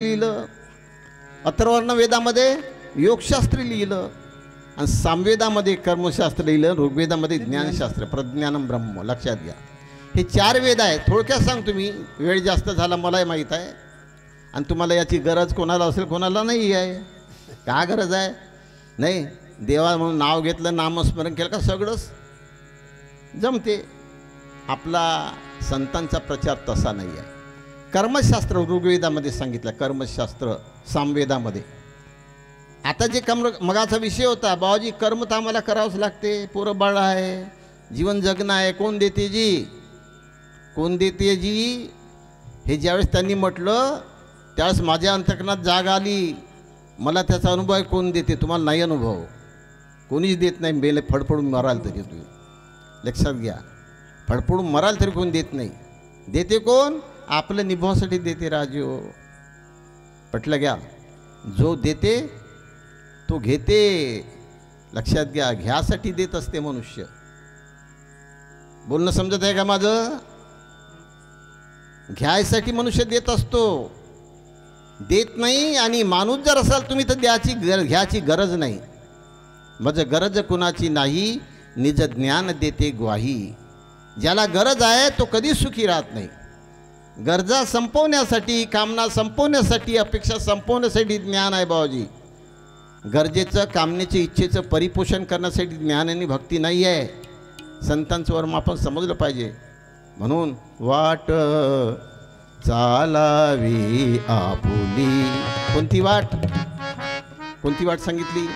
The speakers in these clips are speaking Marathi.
लिहिलं, अथर्वर्ण वेदामध्ये योगशास्त्र लिहिलं आणि सामवेदामध्ये कर्मशास्त्र लिहिलं, ऋग्वेदामध्ये ज्ञानशास्त्र, प्रज्ञानम ब्रह्म. लक्षात घ्या, हे 4 वेद आहेत. थोडक्यात सांगतो मी, वेळ जास्त झाला मलाही माहीत आहे आणि तुम्हाला याची गरज कोणाला असेल कोणाला नाही आहे. का गरज आहे? नाही, देवा म्हणून नाव घेतलं, नामस्मरण केलं का सगळंच जमते. आपला संतांचा प्रचार तसा नाही आहे. कर्मशास्त्र ऋग्वेदामध्ये सांगितलं, कर्मशास्त्र सामवेदामध्ये. आता जे मगाचा विषय होता, बाबाजी कर्म तर आम्हाला करावंच लागते, पोरं बाळ आहे, जीवन जगणं आहे, कोण देते जी, कोण देते जी. हे ज्यावेळेस त्यांनी म्हटलं त्यावेळेस माझ्या अंतःकरणात जाग आली. मला त्याचा अनुभव आहे, कोण देते. तुम्हाला नाही अनुभव, कोणीच देत नाही. बेले फडफडून मराल तरी तुम्ही लक्षात घ्या, फडफडून मराल तरी कोण देत नाही. देते कोण? आपलं निभावासाठी देते राजो. पटलं घ्या, जो देते तो घेते. लक्षात घ्या, घ्यासाठी देत असते मनुष्य. बोलणं समजत आहे का माझं? घ्यायसाठी मनुष्य देत असतो, देत नाही. आणि माणूस जर असाल तुम्ही तर घ्यायची गरज नाही. माझं गरज कुणाची नाही, निज ज्ञान देते ग्वाही. ज्याला गरज आहे तो कधी सुखी राहत नाही. गरजा संपवण्यासाठी, कामना संपवण्यासाठी, अपेक्षा संपवण्यासाठी ज्ञान आहे बाबाजी. गरजेचं, कामनेच्या, इच्छेचं परिपोषण करण्यासाठी ज्ञान आणि भक्ती नाही आहे. संतांचं वर्म आपण समजलं पाहिजे. म्हणून वाट चालावी आपुली. कोणती वाट? कोणती वाट सांगितली?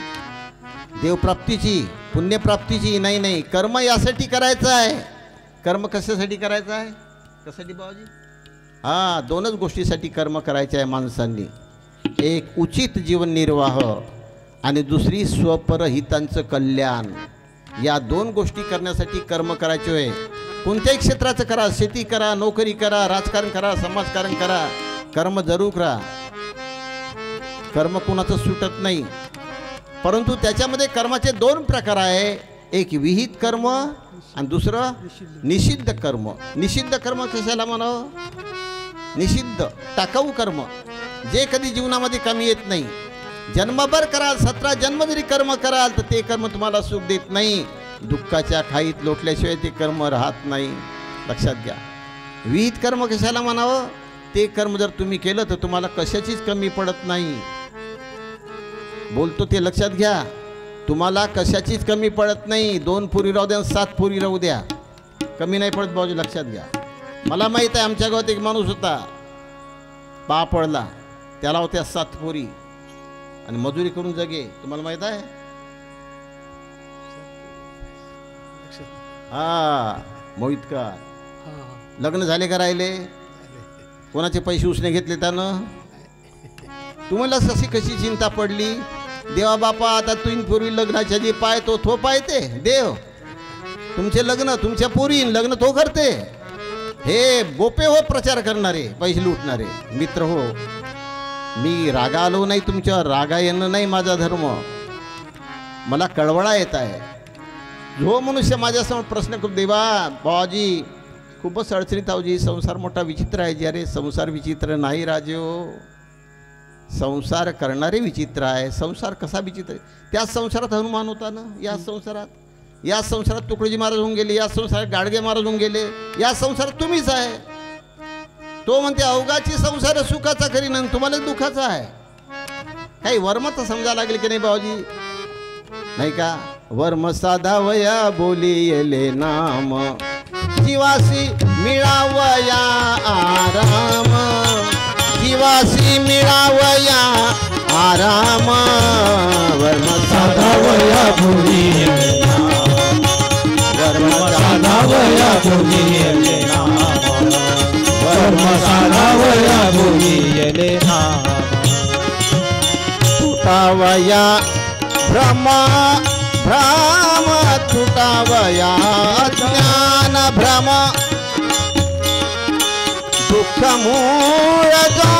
देवप्राप्तीची, पुण्यप्राप्तीची. नाही नाही, कर्म यासाठी करायचं आहे. कर्म कशासाठी करायचं आहे? कशासाठी बाबाजी? हां, 2च गोष्टीसाठी कर्म करायचे आहे माणसांनी. एक उचित जीवननिर्वाह आणि दुसरी स्वपरहितांचं कल्याण. या 2 गोष्टी करण्यासाठी कर्म करायचे आहे. कोणत्याही क्षेत्राचं करा, शेती करा, नोकरी करा, राजकारण करा, समाजकारण करा, कर्म जरूर करा. कर्म कोणाचं सुटत नाही. परंतु त्याच्यामध्ये कर्माचे 2 प्रकार आहे. एक विहित कर्म आणि दुसरं निषिद्ध कर्म. निषिद्ध कर्म कशाला म्हणावं? निषिद्ध, टाकाऊ कर्म, जे कधी जीवनामध्ये कमी येत नाही. जन्मभर कराल, 17 जन्म जरी कर्म कराल तर ते कर्म तुम्हाला सुख देत नाही. दुःखाच्या खाईत लोटल्याशिवाय ते कर्म राहत नाही. लक्षात घ्या, विहित कर्म कशाला म्हणावं? ते कर्म जर तुम्ही केलं तर तुम्हाला कशाचीच कमी पडत नाही. बोलतो ते लक्षात घ्या, तुम्हाला कशाचीच कमी पडत नाही. 2 पोरी राहू द्या, 7 पोरी राहू द्या, कमी नाही पडत बाजू. लक्षात घ्या, मला माहीत आहे, आमच्या गावात एक माणूस होता, पा पडला, त्याला होत्या 7 पोरी आणि मजुरी करून जगे. तुम्हाला माहीत आहे? हा, मोहितकर. लग्न झाले का राहिले? कोणाचे पैसे उसने घेतले त्यानं? तुम्हाला कशी चिंता पडली? देवा बापा, आता तुम्ही पूर्वी लग्नाच्या जी पाय तो थो पायते देव. तुमचे लग्न, तुमच्या पोरी लग्न तो करते. हे बोपे हो, प्रचार करणारे, पैसे लुटणारे मित्र हो. मी रागा आलो नाही तुमच्यावर, रागा येणं नाही माझा धर्म. मला कळवळा येत आहे. जो मनुष्य माझ्यासमोर प्रश्न खूप, देवा बाबाजी खूपच अडचणीत आहोजी, संसार मोठा विचित्र आहे. जे अरे संसार विचित्र नाही राजो, संसार करणारे विचित्र आहे. संसार कसा विचित्र आहे? त्या संसारात हनुमान होता ना, या संसारात तुकडोजी महाराज होऊन गेले, या संसारात गाडगे महाराज होऊन गेले, या संसारात तुम्हीच आहे. तो म्हणते अवघाची संसार सुखाचा करीन आणि तुम्हाला दुःखाचा आहे. काही वर्म तर समजा लागेल की नाही बाबाजी? नाही का? वर्म साधावया बोली येले नाम, जीवासी मिळावया आराम, जीवासी मिळावया आराम. वर्म साधावया बोली येले नाम, वर्म साधावया बोली येले नाम, वर्म साधावया बोली येले नाम. तुटावया भ्रम, भ्रम तुटावया ज्ञान भ्रम, दुःख मूळ जो,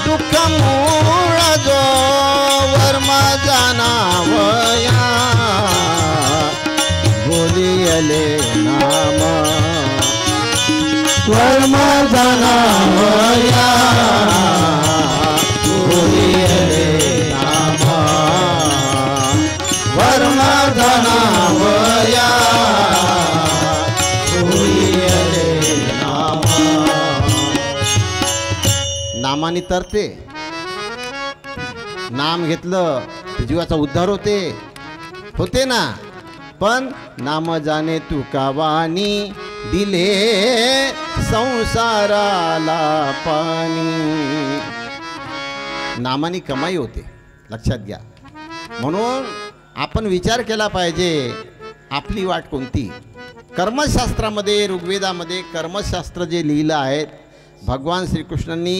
दुःख मूळ जो, वर्म जाणावया बोलियले नाम, वर्म जाणावया नामाने तरते, नाम घेतलं तर जीवाचा उद्धार होते ना. पण नाम जाणे तुका वाणी, दिले संसाराला पाणी. नामाने कमाई होते, लक्षात घ्या. म्हणून आपण विचार केला पाहिजे आपली वाट कोणती. कर्मशास्त्रामध्ये, ऋग्वेदामध्ये कर्मशास्त्र जे लिहिलं आहे, भगवान श्रीकृष्णांनी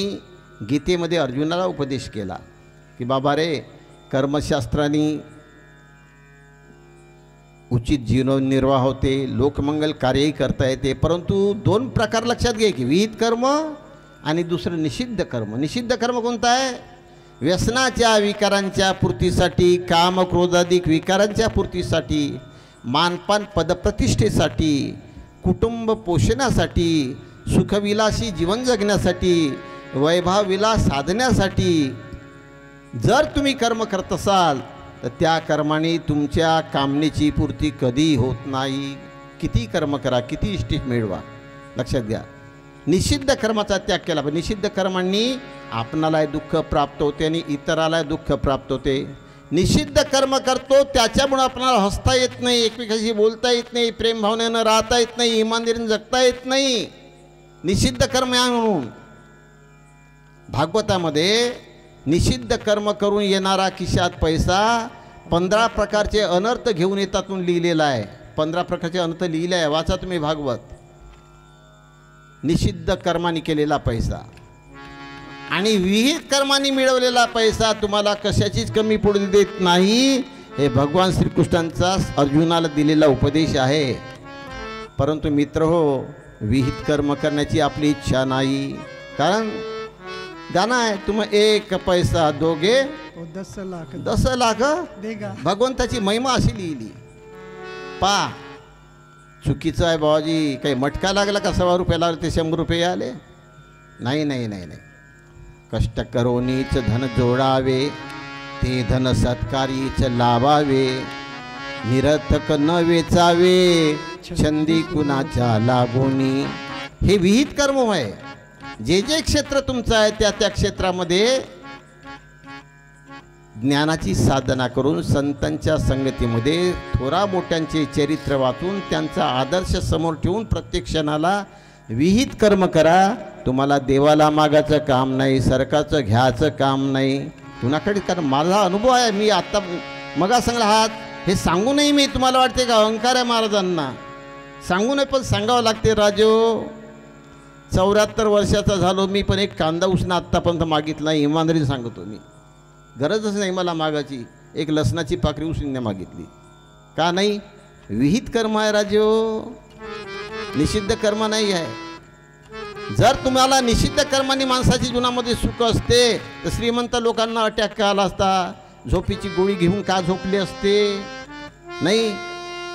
गीतेमध्ये अर्जुनाला उपदेश केला की बाबा रे, कर्मशास्त्राने उचित जीवननिर्वाह होते, लोकमंगल कार्यही करता येते. परंतु दोन प्रकार लक्षात घे की विहित कर्म आणि दुसरं निषिद्ध कर्म. निषिद्ध कर्म कोणतं आहे? व्यसनाच्या विकारांच्या पूर्तीसाठी, काम क्रोधाधिक विकारांच्या पूर्तीसाठी, मानपान पदप्रतिष्ठेसाठी, कुटुंब पोषणासाठी, सुखविलासी जीवन जगण्यासाठी, वैभवविलास साधण्यासाठी जर तुम्ही कर्म करत असाल तर त्या कर्माने तुमच्या कामनेची पूर्ती कधी होत नाही. किती कर्म करा, किती इष्टित मिळवा. लक्षात घ्या, निषिद्ध कर्माचा त्याग केला पाहिजे. निषिद्ध कर्मांनी आपणाला दुःख प्राप्त होते आणि इतराला दुःख प्राप्त होते. निषिद्ध कर्म करतो त्याच्यामुळे आपल्याला हसता येत नाही, एकमेकाशी बोलता येत नाही, प्रेम भावनेनं राहता येत नाही, इमानदारीने जगता येत नाही. निषिद्ध कर्म आहे. म्हणून भागवतामध्ये निषिद्ध कर्म करून येणारा खिशात पैसा 15 प्रकारचे अनर्थ घेऊन येतात म्हणून लिहिलेला आहे. 15 प्रकारचे अनर्थ लिहिले आहे, वाचा तुम्ही भागवत. निषिद्ध कर्माने केलेला पैसा आणि विहित कर्माने मिळवलेला पैसा तुम्हाला कशाचीच कमी पडू देत नाही. हे भगवान श्रीकृष्णांचा अर्जुनाला दिलेला उपदेश आहे. परंतु मित्र हो, विहित कर्म करण्याची आपली इच्छा नाही. कारण गाना आहे, तुम एक पैसा दोगे 10 लाख देगा. भगवंताची महिमा अशी लिहिली. पा चुकीचं आहे बाबाजी. काही मटका लागला का 100 रुपये लागले ते 100 रुपये आले? नाही नाही नाही नाही. कष्ट करोनीच धन जोडावे, ते धन सत्कारीच लावावे, निरर्थक न वेचावे, छंदी कुणाच्या लागोनी. हे विहित कर्म आहे. जे जे क्षेत्र तुमचं आहे त्या त्या क्षेत्रामध्ये ज्ञानाची साधना करून संतांच्या संगतीमध्ये थोरा मोठ्यांचे चरित्र वाचून त्यांचा आदर्श समोर ठेवून प्रत्येक क्षणाला विहित कर्म करा. तुम्हाला देवाला मागायचं काम नाही, सरकारचं घ्यायचं काम नाही कुणाकडे. कारण माझा अनुभव आहे. मी आत्ता मगा सांगला आहात, हे सांगू नाही मी. तुम्हाला वाटते का अहंकार आहे महाराजांना? सांगू नये, पण सांगावं लागते. राजो 74 वर्षाचा झालो मी, पण एक कांदा उसणं आत्तापर्यंत मागितला नाही. इमानदारीने सांगतो मी. गरजच नाही मला मागायची. एक लसणाची पाकळी उसणीने मागितली. का नाही? विहित कर्म आहे राजो, निषिद्ध कर्म नाही आहे. जर तुम्हाला निषिद्ध कर्माने माणसाची जीवनामध्ये सुख असते तर श्रीमंत लोकांना अटॅक का आला असता? झोपीची गोळी घेऊन का झोपले असते? नाही,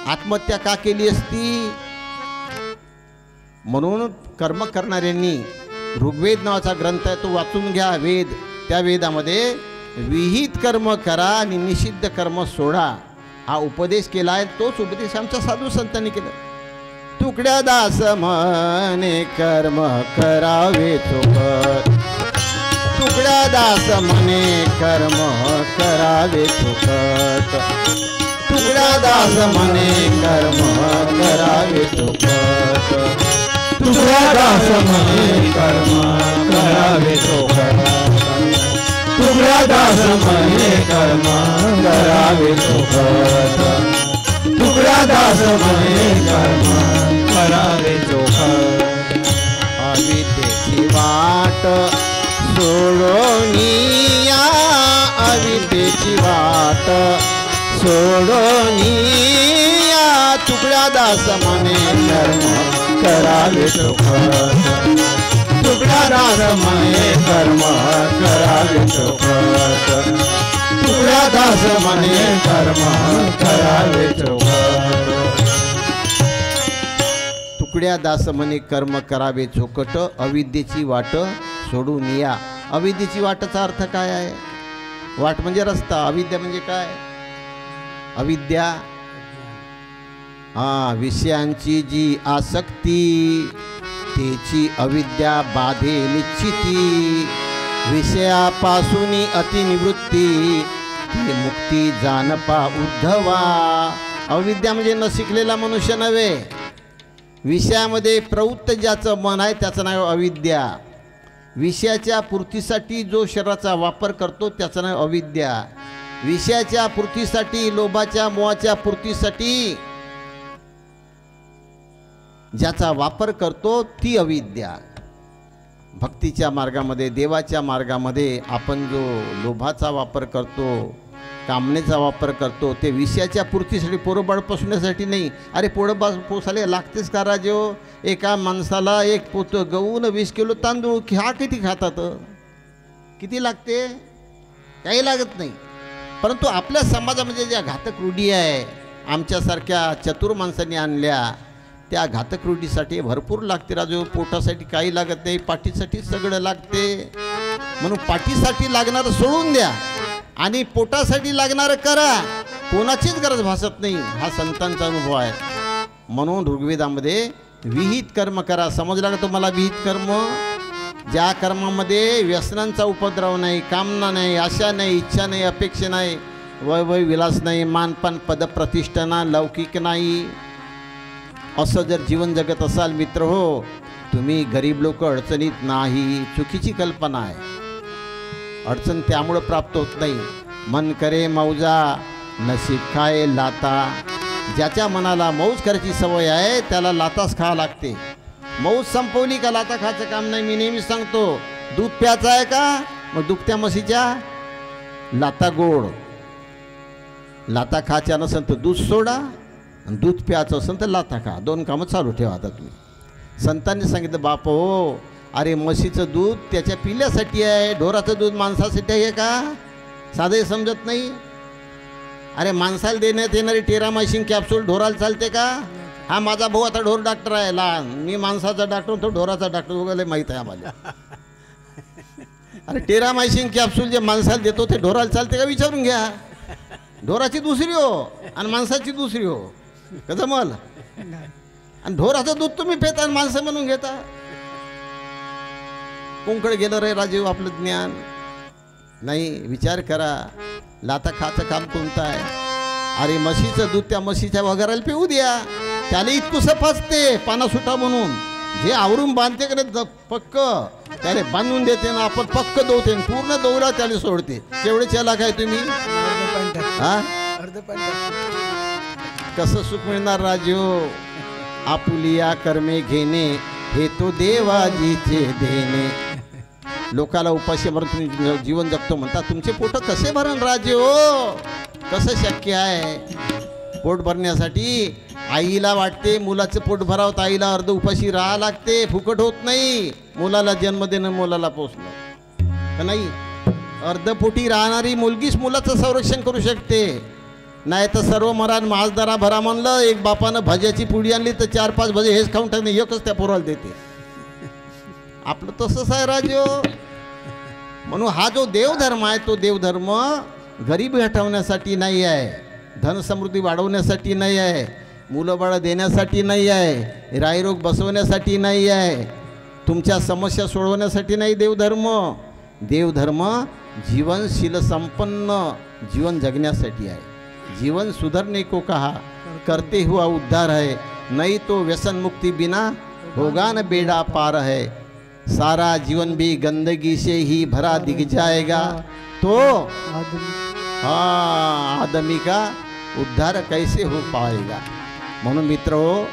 आत्महत्या का केली असती? म्हणून कर्म करणाऱ्यांनी ऋग्वेद नावाचा ग्रंथ आहे तो वाचून घ्या. वेद, त्या वेदामध्ये विहित कर्म करा आणि निषिद्ध कर्म सोडा हा उपदेश केला आहे. तोच उपदेश आमच्या साधू संतांनी केला. तुकड्या दास म्हणे कर्म करावे चोखट, तुकड्या दास म्हणे कर्म करावे चोखट, तुकड्या दास म्हणे कर्म करावे चोखट, तुकड्या दास म्हणे कर्म करावे चोखट, तुकड्या दास म्हणे कर्म करावे चोखट, तुकड्या दास म्हणे कर्म करावे चोखट. अविद्येची वाट सोडोनिया, अविद्येची वाट सोडोनिया, तुकड्या दास म्हणे कर्म करावे चोखट, तुकड्या दास म्हणे कर्म करावे चोखट, तुकड्या दास म्हणे कर्म करावे चोखट. तुकड्या दास म्हणे कर्म करावे चोखट, अविद्येची वाट सोडून या. अविद्येची वाटचा अर्थ काय आहे? वाट म्हणजे रस्ता. अविद्या म्हणजे काय? अविद्या विषयांची जी आसक्ती, त्याची अविद्या बाधे निश्चिती. विषयापासून अतिनिवृत्ती ती मुक्ती जानपा उद्धवा. अविद्या म्हणजे न शिकलेला मनुष्य नव्हे. विषयामध्ये प्रवृत्त ज्याचं मन आहे त्याचं नाव अविद्या. विषयाच्या पूर्तीसाठी जो शरीराचा वापर करतो त्याचं नाव अविद्या. विषयाच्या पूर्तीसाठी, लोभाच्या मोहाच्या पूर्तीसाठी ज्याचा वापर करतो ती अविद्या. भक्तीच्या मार्गामध्ये, देवाच्या मार्गामध्ये आपण जो लोभाचा वापर करतो, कामनेचा वापर करतो, ते विषयाच्या पूर्तीसाठी, पोरबाळ पोसण्यासाठी नाही. अरे पोरबाळ पोसाले लागतेच का राजो? एका माणसाला एक पोत गहू न 20 किलो तांदूळ हा किती खातात? किती लागते? काही लागत नाही. परंतु आपल्या समाजामध्ये ज्या घातक रूढी आहे, आमच्यासारख्या चतुर माणसांनी आणल्या, त्या घातक रूढीसाठी भरपूर लागते राजू. पोटासाठी काही लागत नाही, पाठीसाठी सगळं लागते. म्हणून पाठीसाठी लागणारं सोडून द्या आणि पोटासाठी लागणारं करा. कोणाचीच गरज भासत नाही. हा संतांचा अनुभव आहे. म्हणून ऋग्वेदामध्ये विहित कर्म करा. समजला का तुम्हाला? विहित कर्म, ज्या कर्मामध्ये व्यसनांचा उपद्रव नाही, कामना नाही, आशा नाही, इच्छा नाही, अपेक्षा नाही, वैभव विलास नाही, मानपान पदप्रतिष्ठा, लौकिक नाही, असं जर जीवन जगत असाल मित्र हो, तुम्ही गरीब लोक अडचणीत नाही. चुकीची कल्पना आहे. अडचण त्यामुळं प्राप्त होत नाही. मन करे मौजा नसीब खाए लाता. ज्याच्या मनाला मौज करायची सवय आहे त्याला लाताच खावं लागते. मौज संपवली का लाता खायचं काम नाही. मी नेहमी सांगतो, दूध प्यायचं आहे का? मग दुभत्या म्हशीच्या लाता गोड. लाता खायच्या नसेल तर दूध सोडा, आणि दूध प्यायचं असेल तर लाता खा. 2 कामं चालू ठेवा. आता तुम्ही संतांनी सांगितलं, बाप हो, अरे म्हशीचं दूध त्याच्या पिल्यासाठी आहे, ढोराचं दूध माणसासाठी आहे का? साधे समजत नाही. अरे माणसाला देण्यात येणारी टेरामायसिन कॅप्सूल ढोराला चालते का? हा माझा भाऊ आता ढोर डॉक्टर आहे लहान, मी माणसाचा डॉक्टर, तो ढोराचा डॉक्टर वगैरे माहीत आहे आम्हाला. अरे टेरामायसिन कॅप्सूल जे माणसाला देतो ते ढोराला चालते का? विचारून घ्या. ढोराची दुसरी हो आणि माणसाची दुसरी हो. कसं मल? आणि ढोराचं दूध तुम्ही पेता आणि माणसं म्हणून घेता. कोणकडे गेलं रे राजीव आपलं ज्ञान? नाही, विचार करा. लाता खाचं काम कोणतं आहे? अरे म्हशीचं दूध त्या म्हशीच्या वगैरेला पिऊ द्या. त्याला इतकुसं फाचते पाना सुटा म्हणून. जे आवरून बांधते का नाही पक्क त्याला बांधून देते ना, आपण पक्क दौते, पूर्ण दौरा त्याला सोडते. केवढे चला काय तुम्ही? हा, कसं सुख मिळणार राजू? आपुलिया कर्मे घेणे हे तो देवाजीचे देणे. लोकाला उपाशी मरून तुम्ही जीवन जगतो म्हणता. तुमचे पोट कसे भरण राजू? कसं शक्य आहे? पोट भरण्यासाठी आईला वाटते मुलाचं पोट भरावं, तर आईला अर्ध उपाशी राहा लागते. फुकट होत नाही. मुलाला जन्म देणं, मुलाला पोसणं नाही. अर्धपोटी राहणारी मुलगीच मुलाचं संरक्षण करू शकते. नाही तर सर्व मरान माजदारा भरा म्हणलं, एक बापानं भज्याची पुडी आणली तर 4-5 भजे हेच खाऊन टाकणे, एकच त्या पोराला देते. आपलं तसंच आहे राजो. म्हणून हा जो देवधर्म आहे तो देवधर्म गरिबी हटवण्यासाठी नाही आहे, धनसमृद्धी वाढवण्यासाठी नाही आहे, मुलं बाळं देण्यासाठी नाही आहे, रायरोग बसवण्यासाठी नाही आहे, तुमच्या समस्या सोडवण्यासाठी नाही देवधर्म. देवधर्म जीवनशील संपन्न जीवन जगण्यासाठी आहे. जीवन सुधरने को कहा करते हुआ उद्धार है, नहीं तो व्यसन मुक्ति बिना होगा न बेड़ा पार है. सारा जीवन भी गंदगी से ही भरा दिख जाएगा, तो आदमी का उद्धार कैसे हो पाएगा. म्हणून मित्र हो,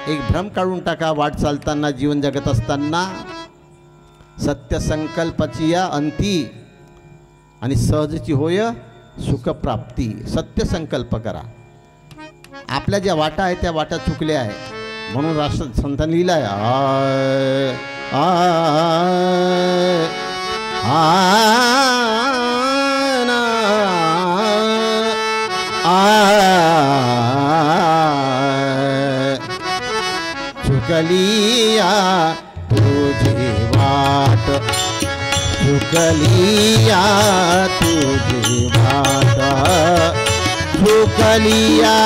एक भ्रम काढून टाका. वाट चालताना, जीवन जगत असताना सत्य संकल्पाची या अंती आणि सहजची होय सुखप्राप्ती. सत्य संकल्प करा. आपल्या ज्या वाटा आहेत त्या वाटा चुकल्या आहेत. म्हणून राष्ट्र संतांनी लिहिलं आहे, चुकलिया तुझी वाट, चुकलिया तुझी वाट, चुकलिया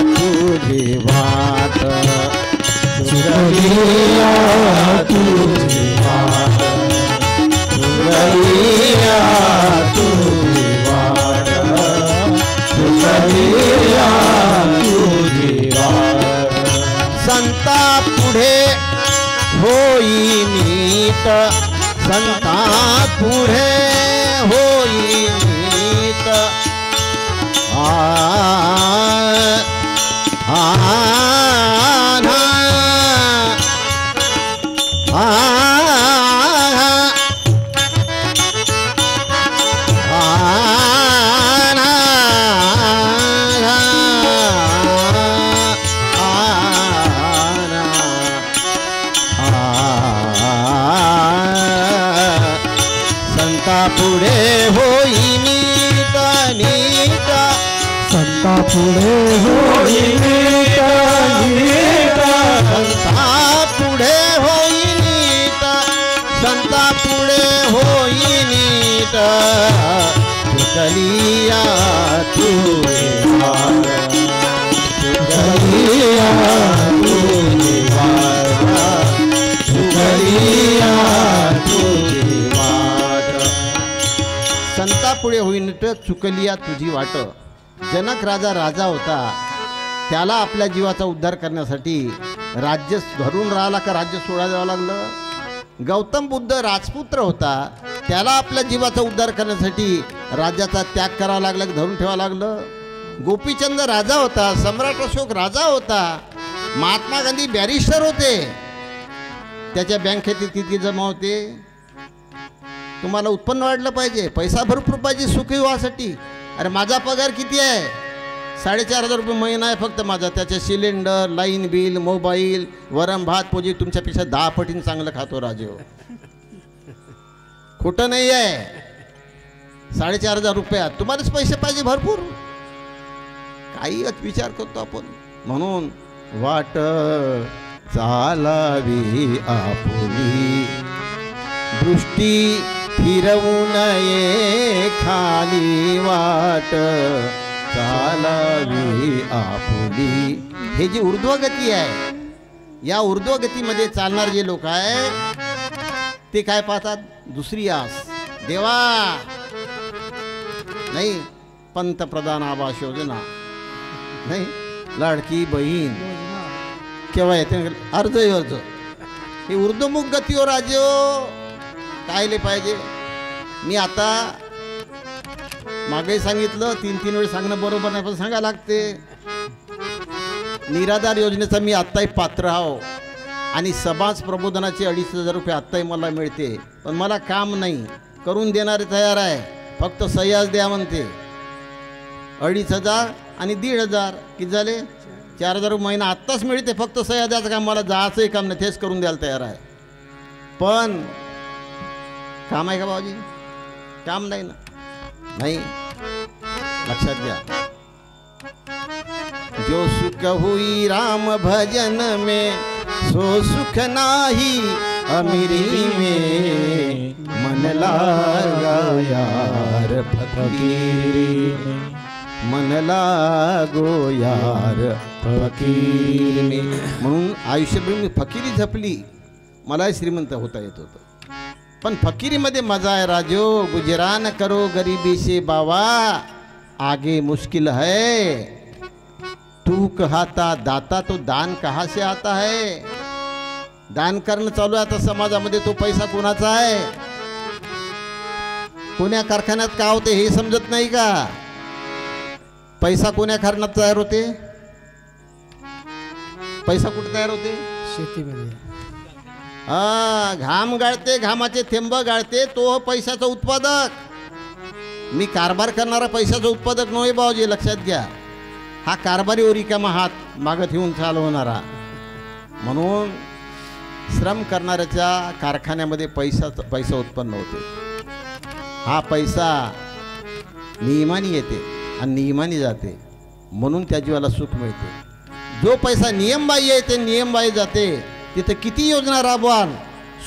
तुझी वाट, चुकलिया तुझी वाट, चुकलिया नीत संता पुढे होई नीत पुढे होई नीत नीत संता पुढे होई नीत नीत संता पुढे होई नीत संता पुढे होई नीत चुकलिया तुझे वार चुकलिया तुझे वार चुकलिया तुझे वार संता पुढे होईन चुकलिया तुझी वाट. जनक राजा होता, त्याला आपल्या जीवाचा उद्धार करण्यासाठी राज्य धरून राहिला का राज्य सोडायला द्यावं लागलं. गौतम बुद्ध राजपुत्र होता, त्याला आपल्या जीवाचा उद्धार करण्यासाठी राज्याचा त्याग करावा लागला, धरून ठेवावं लागलं. गोपीचंद राजा होता, सम्राट अशोक राजा होता, महात्मा गांधी बॅरिस्टर होते, त्याच्या बँक खात्यात किती जमा होते. तुम्हाला उत्पन्न वाढलं पाहिजे, पैसा भरपूर पाहिजे सुखी व्हासाठी. अरे माझा पगार किती आहे? 4,500 रुपये महिना आहे फक्त माझा. त्याचे सिलेंडर, लाईन बिल, मोबाईल, वरण भात पोजी तुमच्यापेक्षा 10 पटीने चांगलं खातो राजे हो. खोटं नाही आहे. 4,500 रुपयात तुम्हालाच पैसे पाहिजे भरपूर. काही विचार करतो आपण. म्हणून वाट चालावी आपुली, दृष्टी फिरवू नये खाली, वाट चालावी आपुली. हे जी ऊर्ध्वगती आहे, या ऊर्ध्वगतीमध्ये चालणारे जे लोक आहे ते काय पाहतात? दुसरी आस. देवा नाही, पंतप्रधान आवास योजना नाही, लाडकी बहीण केव्हा येते अर्ज. हे ऊर्ध्वमुख गतीवर राजो कायले पाहिजे. मी आता मागे सांगितलं, 3 वेळ सांगणं बरोबर नाही पण सांगायला लागते. निराधार योजनेचा मी आत्ताही पात्र आहो आणि समाज प्रबोधनाचे 2,500 रुपये आत्ताही मला मिळते, पण मला काम नाही. करून देणारे तयार आहे, फक्त सह्याच द्या म्हणते. 2,500 आणि 1,500 किती झाले? 4,000 महिना आत्ताच मिळते. फक्त सह्या द्यायचं काम, मला जायचंही काम नाही, तेच करून द्यायला तयार आहे. पण काम आहे का बाबाजी? काम नाही ना. नाही, लक्षात घ्या. जो सुख हुई राम भजन में, सो सुख नाही अमीरी में, मन लागा यार फकीरी, मन लागो यार फकीर में. म्हणून आयुष्यभर मी फकीरी जपली, मलाही श्रीमंत होता येत होतं. पण फकीरीमध्ये मजा है राजो, गुजरान करो गरीबी से बाबा, आगे मुश्किल है. तू कहता दाता तो दान कहाँ से आता है? दान करणं चालू आहे आता समाजामध्ये. तो पैसा कोणाचा आहे? कोण्या कारखान्यात का होते हे समजत नाही का? पैसा कोण्या कारणात तयार होते? पैसा कुठे तयार होते? शेतीमध्ये. घाम गाळते, घामाचे थेंब गाळते, तो पैशाचा उत्पादक. मी कारभार करणारा पैशाचा उत्पादक नव्हे बाबाजी, लक्षात घ्या. हा कारभारी रिकामा हात मागत येऊन चालवणारा. म्हणून श्रम करणाऱ्याच्या कारखान्यामध्ये पैसा उत्पन्न होते. हा पैसा नियमाने येते आणि नियमाने जाते, म्हणून त्या जीवाला सुख मिळते. जो पैसा नियमबाह्य येते, नियमबाह्य जाते, तिथे किती योजना राबवाल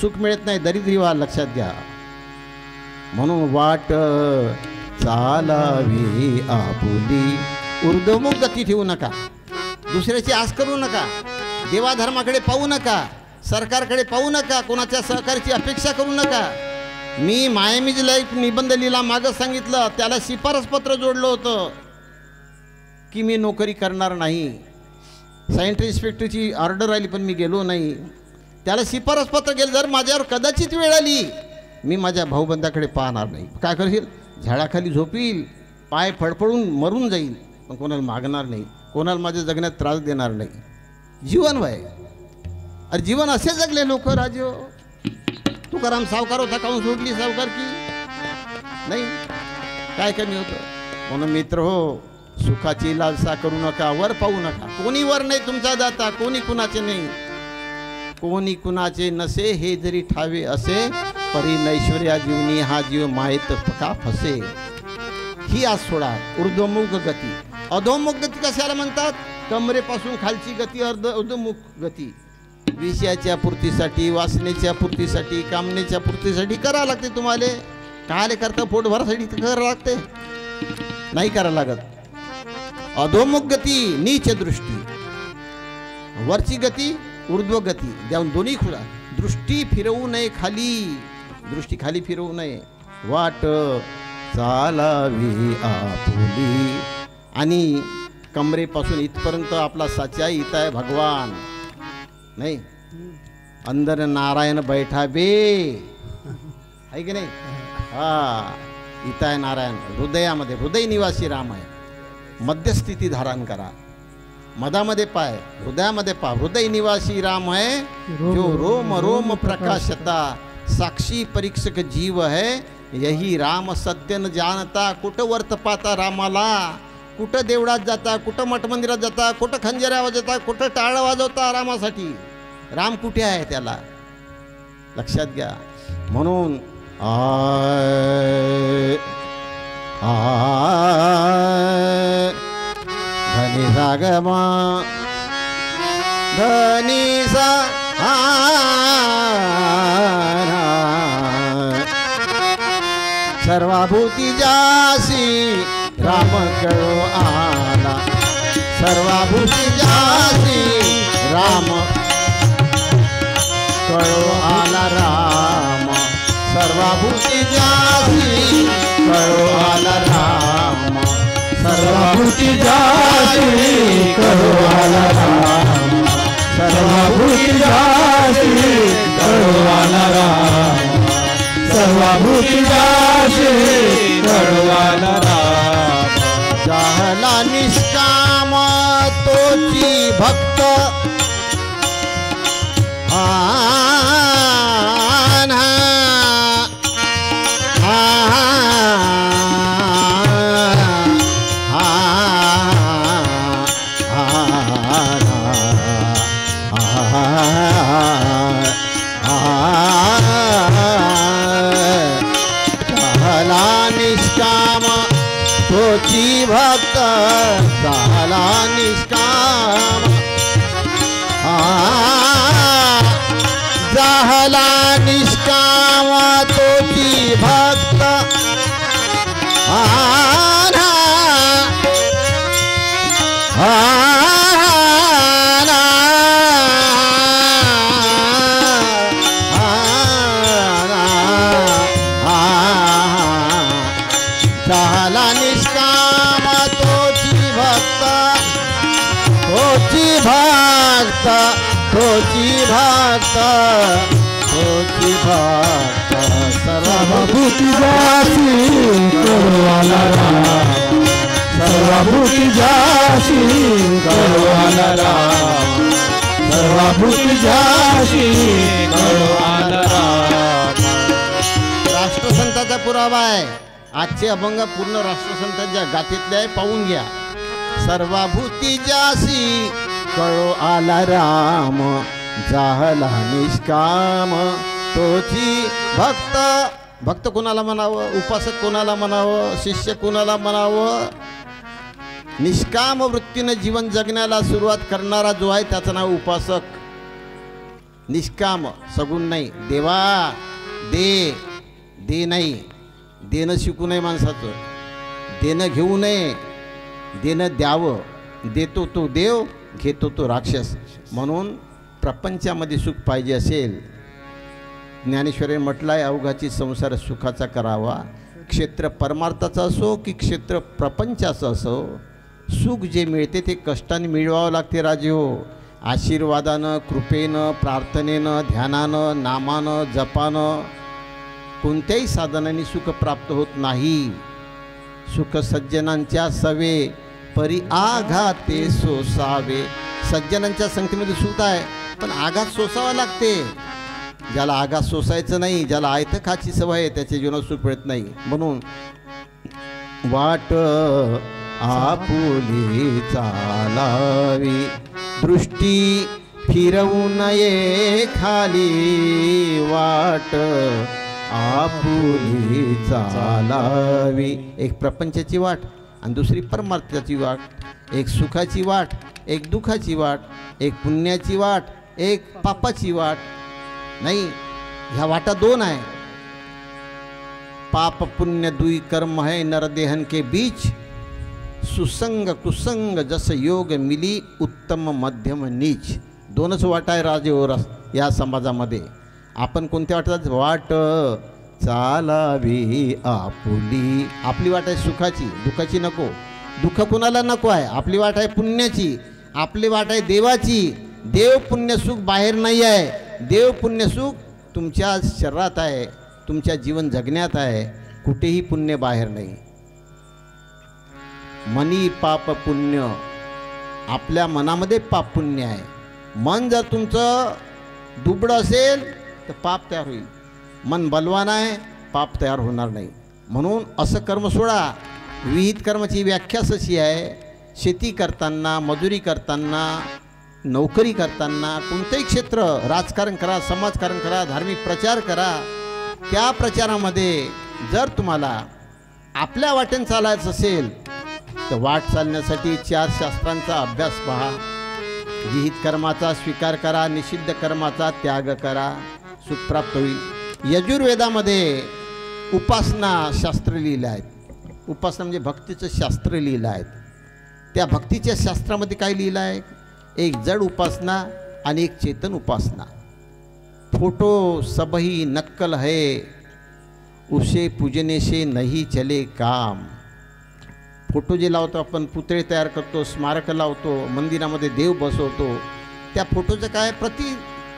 सुख मिळत नाही, दरिद्री व्हाल. लक्षात घ्या. म्हणून वाट चालावी आपुली, ऊर्ध्वमुख गती ठेवू नका, दुसऱ्याची आस करू नका, देवाधर्माकडे पाहू नका, सरकारकडे पाहू नका, कोणाच्या सहकार्याची अपेक्षा करू नका. मी मायामीज लाईफ निबंध लिहिला, मागं सांगितलं, त्याला शिफारसपत्र जोडलं होतं की मी नोकरी करणार नाही. सायंट्री इन्स्पेक्टरची ऑर्डर आली पण मी गेलो नाही. त्याला शिफारस पत्र गेलं, जर माझ्यावर कदाचित वेळ आली मी माझ्या भाऊबंदाकडे पाहणार नाही. काय करशील? झाडाखाली झोपील, पाय फडफडून मरून जाईल, पण कोणाला मागणार नाही, कोणाला माझ्या जगण्यात त्रास देणार नाही. जीवन वय. अरे जीवन असे जगले लोक राजो. तुकाराम सावकार होता, काहून सोडली सावकार की नाही? काय कमी होतं? म्हणून मित्र हो, सुखाची लालसा करू नका, वर पाहू नका. कोणी वर नाही तुमचा दाता, कोणी कुणाचे नाही, कोणी कुणाचे नसे, हे जरी ठावे असे, परी नैश्वर्या जीवनी हा जीव माहित का फसे. ही आज सोडा. ऊर्ध्वमुख गती. अधोमुख गती कशाला म्हणतात? कमरेपासून खालची गती अधोमुख गती. विषयाच्या पूर्तीसाठी, वासनेच्या पूर्तीसाठी, कामनेच्या पूर्तीसाठी करावं लागते तुम्हाला. कायले करता? पोट भरासाठी करावं लागते, नाही करावं लागत. अधोमुख गती नीच दृष्टी, वरची गती ऊर्ध्व गती, देऊन दोन्ही खुला. दृष्टी फिरवू नये खाली, दृष्टी खाली फिरवू नये. वाट चालावी आपुली. आणि कमरेपासून इथपर्यंत आपला साचा इथं आहे भगवान, नाही अंदर नारायण बैठा बे, आहे की नाही? हा, इथं आहे नारायण हृदयामध्ये, हृदय निवासी राम आहे. मध्यस्थिती धारण करा, मधामध्ये पाय, हृदयामध्ये पा. हृदय निवासी राम है जो रोम रोम प्रकाशता, साक्षी परीक्षक जीव है यही राम सत्य न जानता. कुठं वर्त पाता रामाला, कुठं देवळात जाता, कुठं मठ मंदिरात जाता, कुठं खंजऱ्या वाजवता, कुठं टाळ वाजवता रामासाठी. राम कुठे आहे त्याला लक्षात घ्या. म्हणून धनी सागमा धनी सा सर्वाभूती जासी राम कळो आला. सर्वाभूती जासी राम कळो आला. राम सर्वाभूती जासी कळो आला. राम सर्वाभूती जासी कळो आला. राम सर्वाभूती जासी कळो आला. राम सर्वाभूती जासी कळो आला. राम जाहला निष्काम तोची भक्त निष्काम तोची भक्त झाला निष्काम. झाला निष्काम तोची भक्त झाला निष्काम तोची भक्त, तोची भक्त, तोची भक्त, तोची भक्त. सर्वभूती जासी कळो आला. राम सर्वभूती जासी कळो आला. राम सर्वभूती जासी कळो आला. राम राष्ट्रसंताचा पुरावा आहे. आजचे अभंग पूर्ण राष्ट्रसंतांच्या गाथेतले आहे, पाहून घ्या. सर्वाभूती जासी कळो आला. राम झाला निष्काम तोची भक्त. भक्त कोणाला म्हणावं? उपासक कोणाला म्हणावं? शिष्य कोणाला म्हणावं? निष्काम वृत्तीने जीवन जगण्याला सुरुवात करणारा जो आहे त्याचं नाव उपासक. निष्काम, सगुण नाही. देवा दे, दे नाही, देणं शिकू नये माणसाचं. देणं घेऊ नये, देणं द्यावं. देतो तो देव, घेतो तो राक्षस. म्हणून प्रपंचामध्ये सुख पाहिजे असेल, ज्ञानेश्वरांनी म्हटलं आहे, अवघाची संसार सुखाचा करावा. क्षेत्र परमार्थाचं असो की क्षेत्र प्रपंचाचं असो, सुख जे मिळते ते कष्टाने मिळवावं लागते राजे हो. आशीर्वादानं, कृपेनं, प्रार्थनेनं, ध्यानानं, नामानं, जपानं, कोणत्याही साधनाने सुख प्राप्त होत नाही. सुख सज्जनांच्या सवे, परी आघाते सोसावे. सज्जनांच्या संगतीमध्ये सुख आहे, पण आघात सोसावा लागते. ज्याला आघात सोसायचं नाही, ज्याला आयतं खाची सवय आहे, त्याच्या जीवनात सुख मिळत नाही. म्हणून वाट आपुली चालावी, दृष्टी फिरवू नये खाली. वाट आपुली चालावी. एक प्रपंचाची वाट आणि दुसरी परमार्थाची वाट. एक सुखाची वाट, एक दुःखाची वाट. एक पुण्याची वाट, एक पापाची वाट. नाही, ह्या वाटा दोन आहे. पाप पुण्य दुई कर्म है नरदेहन के बीच. सुसंग कुसंग जस योग मिली, उत्तम मध्यम नीच. दोनच वाटा आहे राजेवर या समाजामध्ये. आपण कोणत्या वाटतात? वाट चालावी आपुली. आपली वाट आहे सुखाची, दुःखाची नको. दुःख कुणाला नको आहे. आपली वाट आहे पुण्याची, आपली वाट आहे देवाची. देव पुण्य सुख बाहेर नाही आहे. देव पुण्य सुख तुमच्या शरीरात आहे, तुमच्या जीवन जगण्यात आहे. कुठेही पुण्य बाहेर नाही. मनी पाप पुण्य. आपल्या मनामध्ये पाप पुण्य आहे. मन जर तुमचं दुबळं असेल तर पाप तयार होईल. मन बलवान आहे, पाप तयार होणार नाही. म्हणून असं कर्म सोडा. विहित कर्माची व्याख्याच अशी आहे, शेती करताना, मजुरी करताना, नोकरी करताना, कोणतंही क्षेत्र, राजकारण करा, समाजकारण करा, धार्मिक प्रचार करा, त्या प्रचारामध्ये जर तुम्हाला आपल्या वाटेने चालायचं असेल तर वाट चालण्यासाठी 4 शास्त्रांचा अभ्यास पहा. विहित कर्माचा स्वीकार करा, निषिद्ध कर्माचा त्याग करा, सुख प्राप्त होईल. यजुर्वेदामध्ये उपासना शास्त्र लिहिलं आहेत. उपासना म्हणजे भक्तीचं शास्त्र लिहिलं आहे. त्या भक्तीच्या शास्त्रामध्ये काय लिहिलं आहे? एक जड उपासना आणि एक चेतन उपासना. फोटो सबही नक्कल है, उसे पूजने से नहीं चले काम. फोटो जे लावतो आपण, पुतळे तयार करतो, स्मारक लावतो, मंदिरामध्ये देव बसवतो, त्या फोटोचं काय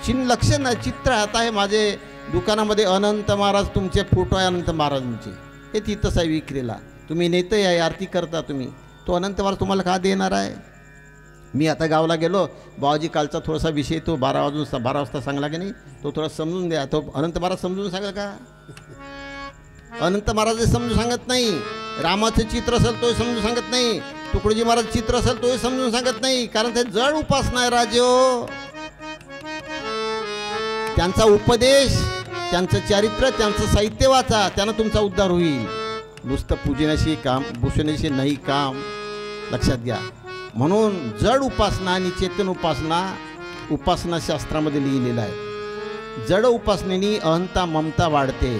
चिन्ह लक्षण आहे, चित्र. आता आहे माझे दुकानामध्ये अनंत महाराज तुमचे फोटो आहे, अनंत महाराजांचे. हे तिथंच आहे विक्रीला. तुम्ही नेतं आहे, आरती करता तुम्ही. तो अनंत महाराज तुम्हाला का देणार आहे? मी आता गावाला गेलो, बाबाजी कालचा थोडासा विषय तो 12 वाजता सांगला की नाही, तो थोडा समजून द्या. तो अनंत महाराज समजून सांगा का? अनंत महाराज समजून सांगत नाही. रामाचं चित्र असेल तोही समजून सांगत नाही. तुकडोजी महाराज चित्र असेल तोही समजून सांगत नाही. कारण ते जड उपासना आहे राजो. त्यांचा उपदेश, त्यांचं चारित्र्य, त्यांचं साहित्य वाचा, त्यानं तुमचा उद्धार होईल. नुसतं पूजनाशी काम, भूषणाशी नाही काम. लक्षात घ्या. म्हणून जड उपासना आणि चेतन उपासना उपासनाशास्त्रामध्ये लिहिलेलं आहे. जड उपासनेनी अहंता ममता वाढते.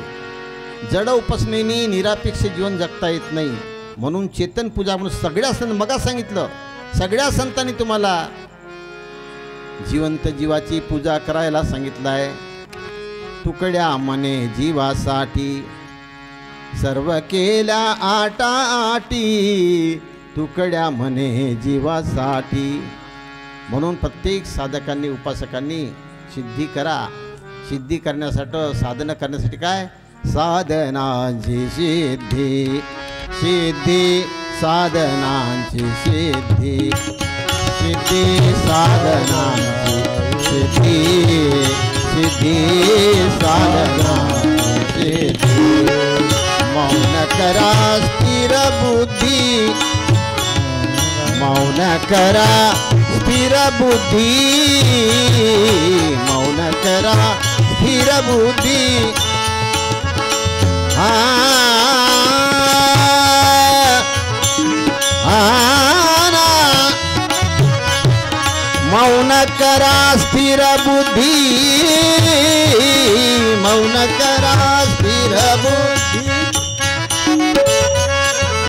जड उपासनेनी निरापेक्ष जीवन जगता येत नाही. म्हणून चेतन पूजा म्हणून सगळ्या संत, मग सांगितलं, सगळ्या संतांनी तुम्हाला जिवंत जीवाची पूजा करायला सांगितलं आहे. तुकड्या मने जीवासाठी सर्व केल्या आटाआटी, तुकड्या म्हणे जीवासाठी. म्हणून प्रत्येक साधकांनी, उपासकांनी सिद्धी करा. सिद्धी करण्यासाठी, साधना करण्यासाठी काय? साधनांची सिद्धी, सिद्धी साधनांची सिद्धी, सिद्धी साधनांची सिद्धी, सिद्धी साधनांची सिद्धी. मौन करा स्थिर बुद्धी, मौन करा स्थिर बुद्धी, मौन करा स्थिर बुद्धी.